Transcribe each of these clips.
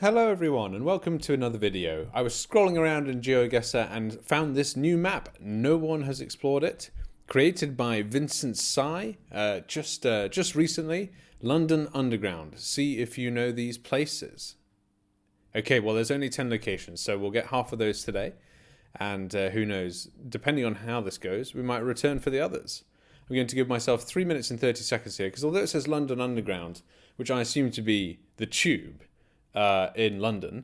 Hello everyone and welcome to another video. I was scrolling around in GeoGuessr and found this new map. No one has explored it. Created by Vincent Tsai just recently. London Underground. See if you know these places. Okay, well there's only 10 locations, so we'll get half of those today. And who knows, depending on how this goes, we might return for the others. I'm going to give myself 3 minutes and 30 seconds here, because although it says London Underground, which I assume to be the tube, in London,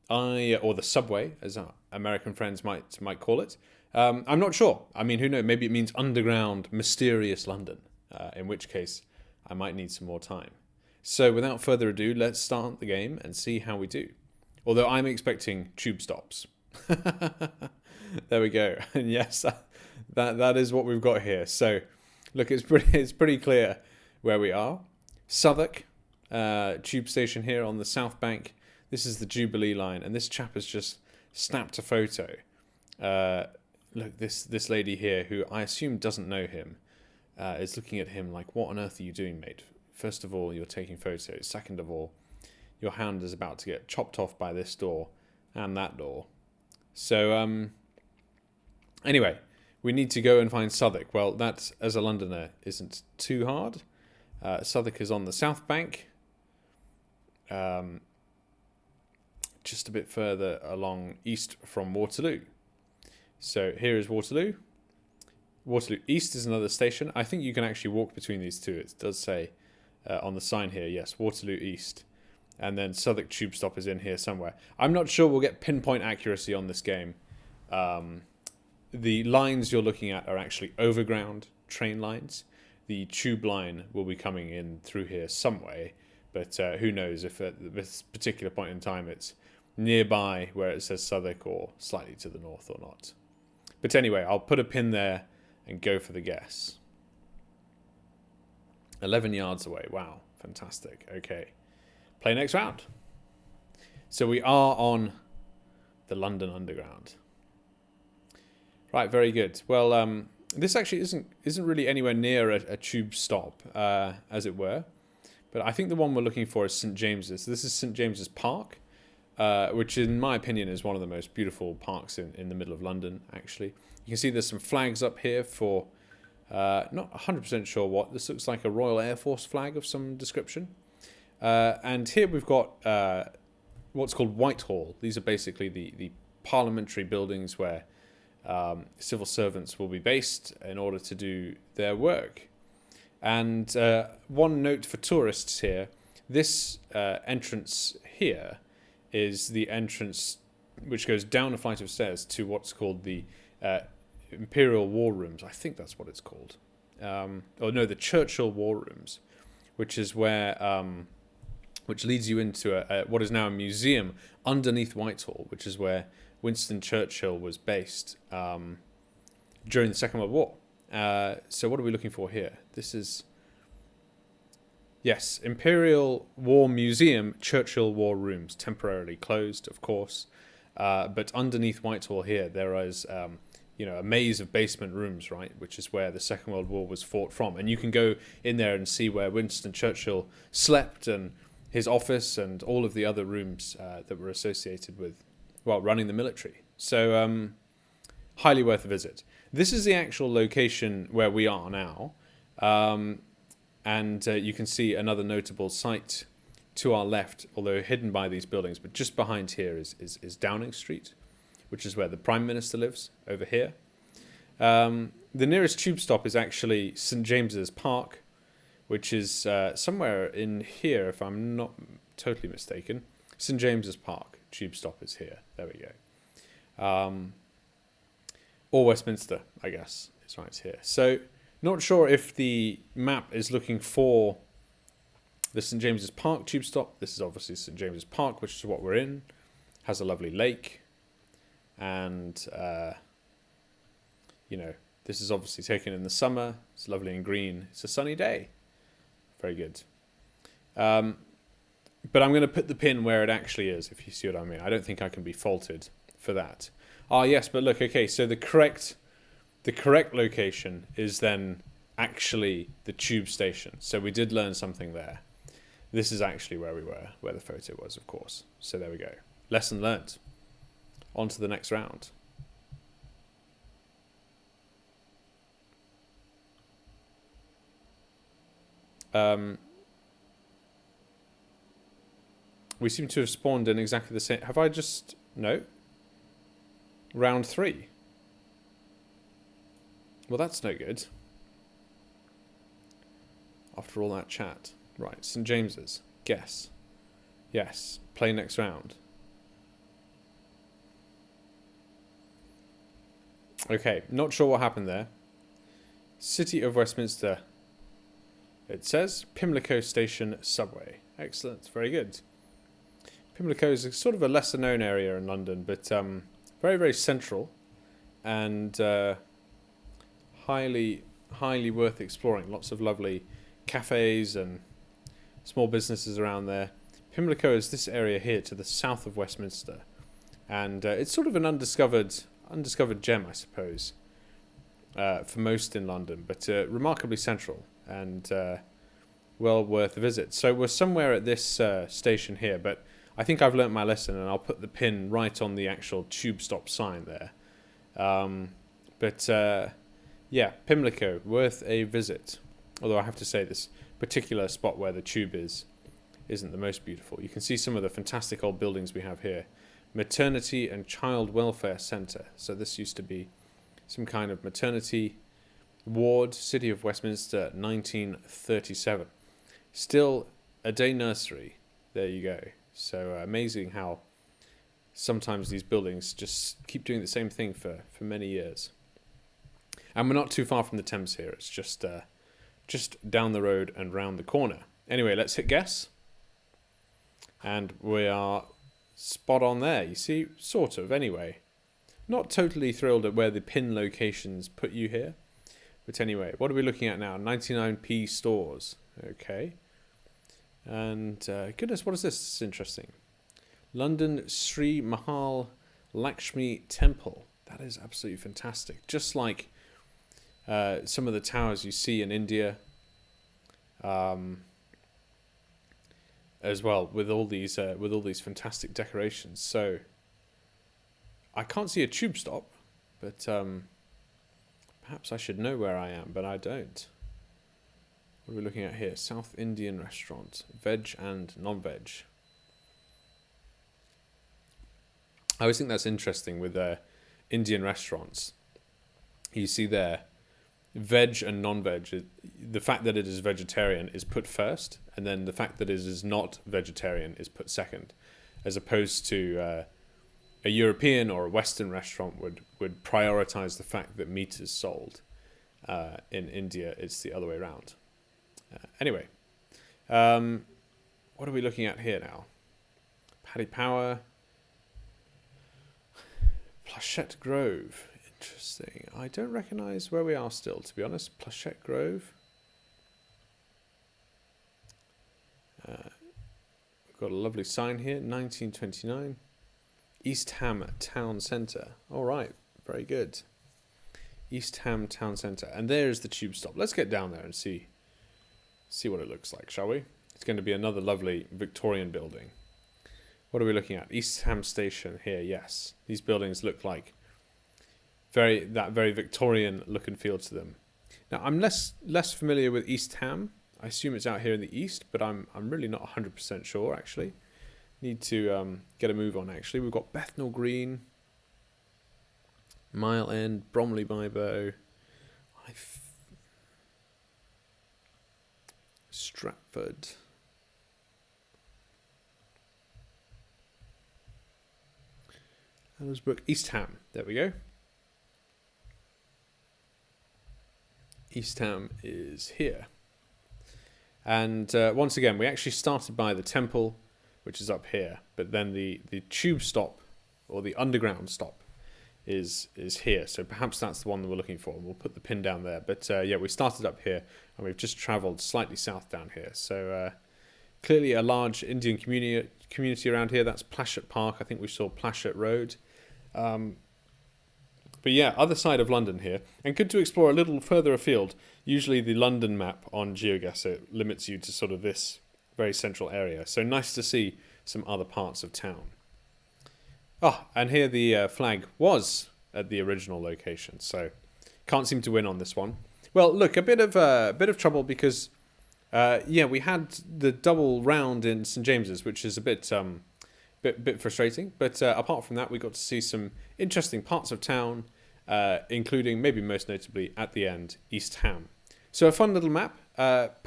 or the subway, as our American friends might call it. I'm not sure. I mean, who knows? Maybe it means underground, mysterious London. In which case, I might need some more time. So, without further ado, let's start the game and see how we do. Although I'm expecting tube stops. There we go. And yes, that is what we've got here. So, look, it's pretty clear where we are. Southwark. Tube station here on the South Bank. This is the Jubilee line, and this chap has just snapped a photo. Look, this lady here, who I assume doesn't know him, is looking at him like, what on earth are you doing, mate? First of all, you're taking photos. Second of all, your hand is about to get chopped off by this door and that door. So, anyway, we need to go and find Southwark. Well, that, as a Londoner, isn't too hard. Southwark is on the South Bank. Just a bit further along east from Waterloo. So here is Waterloo. Waterloo East is another station. I think you can actually walk between these two. It does say on the sign here, yes, Waterloo East. And then Southwark Tube Stop is in here somewhere. I'm not sure we'll get pinpoint accuracy on this game. The lines you're looking at are actually overground train lines. The tube line will be coming in through here some way. But who knows if at this particular point in time it's nearby where it says Southwark or slightly to the north or not. But anyway, I'll put a pin there and go for the guess. 11 yards away. Wow, fantastic. Okay, play next round. So we are on the London Underground. Right, very good. Well, this actually isn't really anywhere near a tube stop, as it were. But I think the one we're looking for is St James's. This is St James's Park, which in my opinion is one of the most beautiful parks in the middle of London, actually. You can see there's some flags up here for, not 100% sure what. This looks like a Royal Air Force flag of some description. And here we've got what's called Whitehall. These are basically the parliamentary buildings where civil servants will be based in order to do their work. And one note for tourists here, this entrance here is the entrance which goes down a flight of stairs to what's called the Imperial War Rooms. I think that's what it's called. The Churchill War Rooms, which is where, which leads you into what is now a museum underneath Whitehall, which is where Winston Churchill was based during the Second World War. So what are we looking for here? This is, yes, Imperial War Museum, Churchill War Rooms, temporarily closed, of course. But underneath Whitehall here, there is, a maze of basement rooms, right, which is where the Second World War was fought from. And you can go in there and see where Winston Churchill slept and his office and all of the other rooms that were associated with, well, running the military. So, highly worth a visit. This is the actual location where we are now. And you can see another notable site to our left, although hidden by these buildings. But just behind here is Downing Street, which is where the Prime Minister lives, over here. The nearest tube stop is actually St James's Park, which is somewhere in here, if I'm not totally mistaken. St James's Park tube stop is here. There we go. Or Westminster, I guess, is right here. So, not sure if the map is looking for the St James's Park tube stop. This is obviously St James's Park, which is what we're in. Has a lovely lake. And, this is obviously taken in the summer. It's lovely and green. It's a sunny day. Very good. But I'm going to put the pin where it actually is, if you see what I mean. I don't think I can be faulted for that. Ah, yes, but look, okay, so the correct location is then actually the tube station. So we did learn something there. This is actually where we were, where the photo was, of course. So there we go. Lesson learned. On to the next round. We seem to have spawned in exactly the same... Have I just... No. Round 3. Well, that's no good. After all that chat. Right, St. James's. Guess. Yes. Play next round. Okay, not sure what happened there. City of Westminster. It says Pimlico Station Subway. Excellent, very good. Pimlico is sort of a lesser known area in London, but very, very central and highly worth exploring. Lots of lovely cafes and small businesses around there. Pimlico is this area here to the south of Westminster, and it's sort of an undiscovered gem, I suppose, for most in London, but remarkably central and well worth a visit. So we're somewhere at this station here, but I think I've learnt my lesson, and I'll put the pin right on the actual tube stop sign there. Yeah, Pimlico, worth a visit. Although I have to say this particular spot where the tube isn't the most beautiful. You can see some of the fantastic old buildings we have here. Maternity and Child Welfare Centre. So this used to be some kind of maternity ward, City of Westminster, 1937. Still a day nursery. There you go. So amazing how sometimes these buildings just keep doing the same thing for many years. And we're not too far from the Thames here. It's just down the road and round the corner. Anyway, let's hit guess. And we are spot on there. You see, sort of, anyway. Not totally thrilled at where the pin locations put you here. But anyway, what are we looking at now? 99p stores. Okay. And goodness, what is this? This is interesting. London Sri Mahal Lakshmi Temple. That is absolutely fantastic. Just like some of the towers you see in India, as well, with all these fantastic decorations. So I can't see a tube stop, but perhaps I should know where I am, but I don't. What are we looking at here? South Indian restaurant, veg and non-veg. I always think that's interesting with Indian restaurants. You see there, veg and non-veg, the fact that it is vegetarian is put first, and then the fact that it is not vegetarian is put second, as opposed to a European or a Western restaurant would prioritize the fact that meat is sold. In India, it's the other way around. Anyway, what are we looking at here now? Paddy Power, Plachette Grove. Interesting. I don't recognise where we are still, to be honest. Plachette Grove. We've got a lovely sign here, 1929. East Ham Town Centre. All right, very good. East Ham Town Centre. And there's the tube stop. Let's get down there and see what it looks like, shall we? It's going to be another lovely Victorian building. What are we looking at? East Ham Station here, yes. These buildings look like very Victorian look and feel to them. Now, I'm less familiar with East Ham. I assume it's out here in the east, but I'm really not 100% sure, actually. Need to get a move on, actually. We've got Bethnal Green, Mile End, Bromley by Bow, Stratford. Ellisbrook, East Ham. There we go. East Ham is here. And once again, we actually started by the temple, which is up here, but then the tube stop, or the underground stop, is here. So perhaps that's the one that we're looking for, and we'll put the pin down there. But yeah, we started up here, and we've just travelled slightly south down here. So clearly a large Indian community around here. That's Plashett Park. I think we saw Plashett Road. But yeah, other side of London here. And good to explore a little further afield. Usually the London map on GeoGuessr limits you to sort of this very central area. So nice to see some other parts of town. Oh, and here the flag was at the original location, so can't seem to win on this one. Well, look, a bit of trouble because yeah, we had the double round in St James's, which is a bit frustrating. But apart from that, we got to see some interesting parts of town, including maybe most notably at the end East Ham. So a fun little map.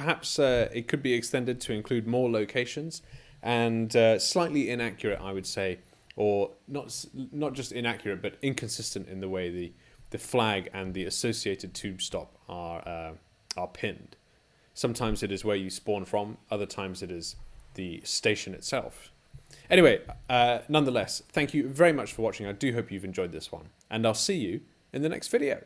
Perhaps it could be extended to include more locations, and slightly inaccurate, I would say, or not just inaccurate, but inconsistent in the way the flag and the associated tube stop are pinned. Sometimes it is where you spawn from, other times it is the station itself. Anyway, nonetheless, thank you very much for watching. I do hope you've enjoyed this one, and I'll see you in the next video.